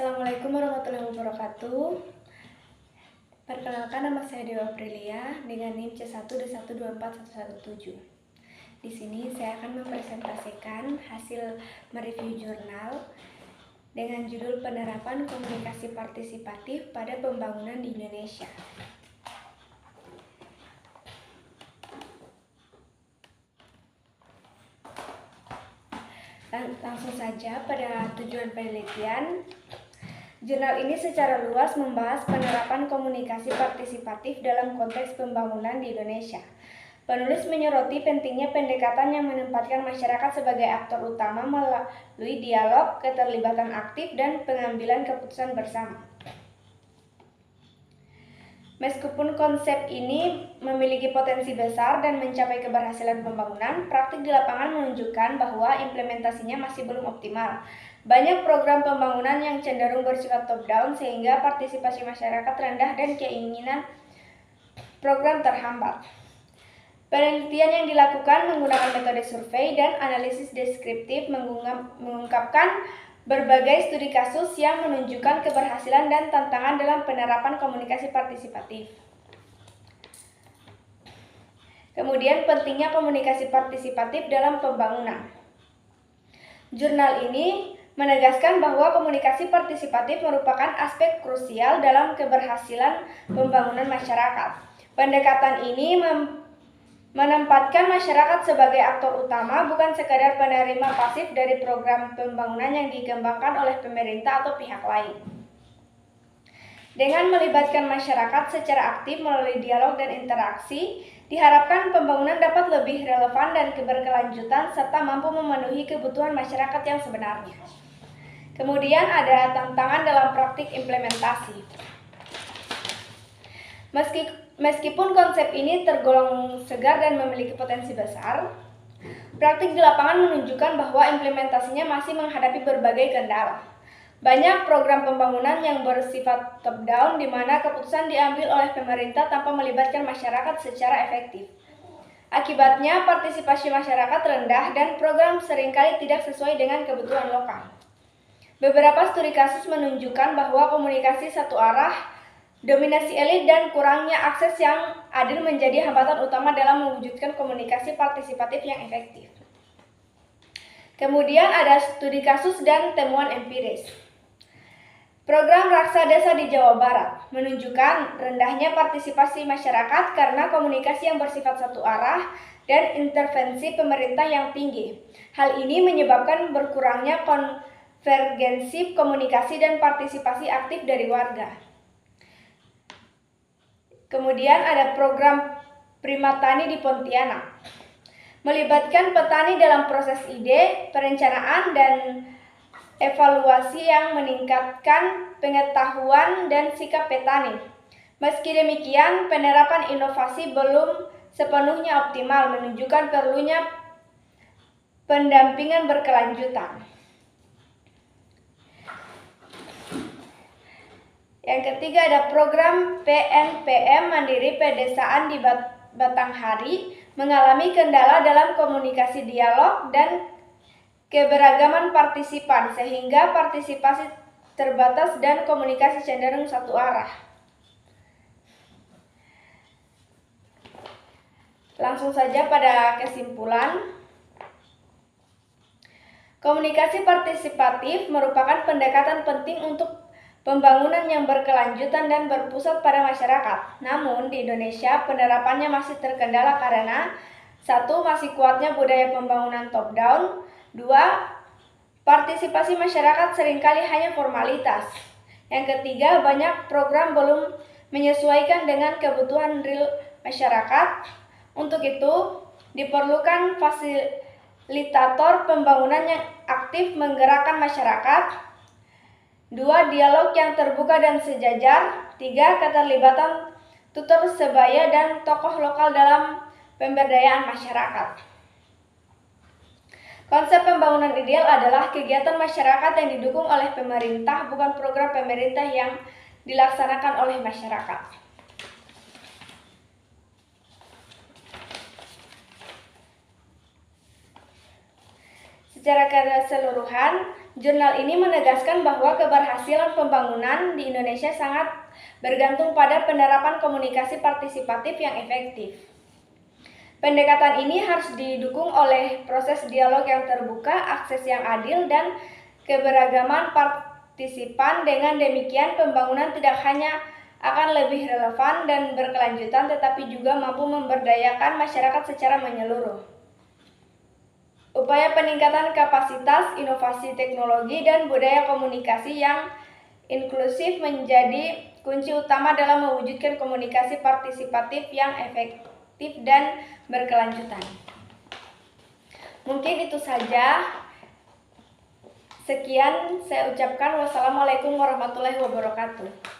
Assalamualaikum warahmatullahi wabarakatuh. Perkenalkan, nama saya Dewa Aprilia dengan NIM C1D1241117. Di sini saya akan mempresentasikan hasil mereview jurnal dengan judul Penerapan Komunikasi Partisipatif pada Pembangunan di Indonesia. Langsung saja pada tujuan penelitian. Jurnal ini secara luas membahas penerapan komunikasi partisipatif dalam konteks pembangunan di Indonesia. Penulis menyoroti pentingnya pendekatan yang menempatkan masyarakat sebagai aktor utama melalui dialog, keterlibatan aktif, dan pengambilan keputusan bersama. Meskipun konsep ini memiliki potensi besar dan mencapai keberhasilan pembangunan, praktik di lapangan menunjukkan bahwa implementasinya masih belum optimal. Banyak program pembangunan yang cenderung bersifat top-down sehingga partisipasi masyarakat rendah dan keinginan program terhambat. Penelitian yang dilakukan menggunakan metode survei dan analisis deskriptif mengungkapkan berbagai studi kasus yang menunjukkan keberhasilan dan tantangan dalam penerapan komunikasi partisipatif. Kemudian, pentingnya komunikasi partisipatif dalam pembangunan. Jurnal ini menegaskan bahwa komunikasi partisipatif merupakan aspek krusial dalam keberhasilan pembangunan masyarakat. Pendekatan ini menempatkan masyarakat sebagai aktor utama, bukan sekadar penerima pasif dari program pembangunan yang dikembangkan oleh pemerintah atau pihak lain. Dengan melibatkan masyarakat secara aktif melalui dialog dan interaksi, diharapkan pembangunan dapat lebih relevan dan berkelanjutan serta mampu memenuhi kebutuhan masyarakat yang sebenarnya. Kemudian ada tantangan dalam praktik implementasi. Meskipun konsep ini tergolong segar dan memiliki potensi besar, praktik di lapangan menunjukkan bahwa implementasinya masih menghadapi berbagai kendala. Banyak program pembangunan yang bersifat top-down di mana keputusan diambil oleh pemerintah tanpa melibatkan masyarakat secara efektif. Akibatnya, partisipasi masyarakat rendah dan program seringkali tidak sesuai dengan kebutuhan lokal. Beberapa studi kasus menunjukkan bahwa komunikasi satu arah, dominasi elit, dan kurangnya akses yang adil menjadi hambatan utama dalam mewujudkan komunikasi partisipatif yang efektif. Kemudian ada studi kasus dan temuan empiris. Program Raksa Desa di Jawa Barat menunjukkan rendahnya partisipasi masyarakat karena komunikasi yang bersifat satu arah dan intervensi pemerintah yang tinggi. Hal ini menyebabkan berkurangnya konvergensi komunikasi dan partisipasi aktif dari warga. Kemudian ada program Primatani di Pontianak, melibatkan petani dalam proses ide, perencanaan, dan evaluasi yang meningkatkan pengetahuan dan sikap petani. Meski demikian, penerapan inovasi belum sepenuhnya optimal, menunjukkan perlunya pendampingan berkelanjutan. Yang ketiga ada program PNPM Mandiri Pedesaan di Batanghari mengalami kendala dalam komunikasi dialog dan keberagaman partisipan sehingga partisipasi terbatas dan komunikasi cenderung satu arah. Langsung saja pada kesimpulan. Komunikasi partisipatif merupakan pendekatan penting untuk pembangunan yang berkelanjutan dan berpusat pada masyarakat. Namun, di Indonesia penerapannya masih terkendala karena 1. Masih kuatnya budaya pembangunan top-down. 2. Partisipasi masyarakat seringkali hanya formalitas. Yang ketiga, banyak program belum menyesuaikan dengan kebutuhan real masyarakat. Untuk itu, diperlukan fasilitator pembangunan yang aktif menggerakkan masyarakat. 2. Dialog yang terbuka dan sejajar. 3. Keterlibatan tutor sebaya dan tokoh lokal dalam pemberdayaan masyarakat. Konsep pembangunan ideal adalah kegiatan masyarakat yang didukung oleh pemerintah, bukan program pemerintah yang dilaksanakan oleh masyarakat. Secara keseluruhan, Jurnal ini menegaskan bahwa keberhasilan pembangunan di Indonesia sangat bergantung pada penerapan komunikasi partisipatif yang efektif. Pendekatan ini harus didukung oleh proses dialog yang terbuka, akses yang adil, dan keberagaman partisipan. Dengan demikian, pembangunan tidak hanya akan lebih relevan dan berkelanjutan, tetapi juga mampu memberdayakan masyarakat secara menyeluruh. Upaya peningkatan kapasitas, inovasi teknologi, dan budaya komunikasi yang inklusif menjadi kunci utama dalam mewujudkan komunikasi partisipatif yang efektif dan berkelanjutan. Mungkin itu saja. Sekian saya ucapkan. Wassalamualaikum warahmatullahi wabarakatuh.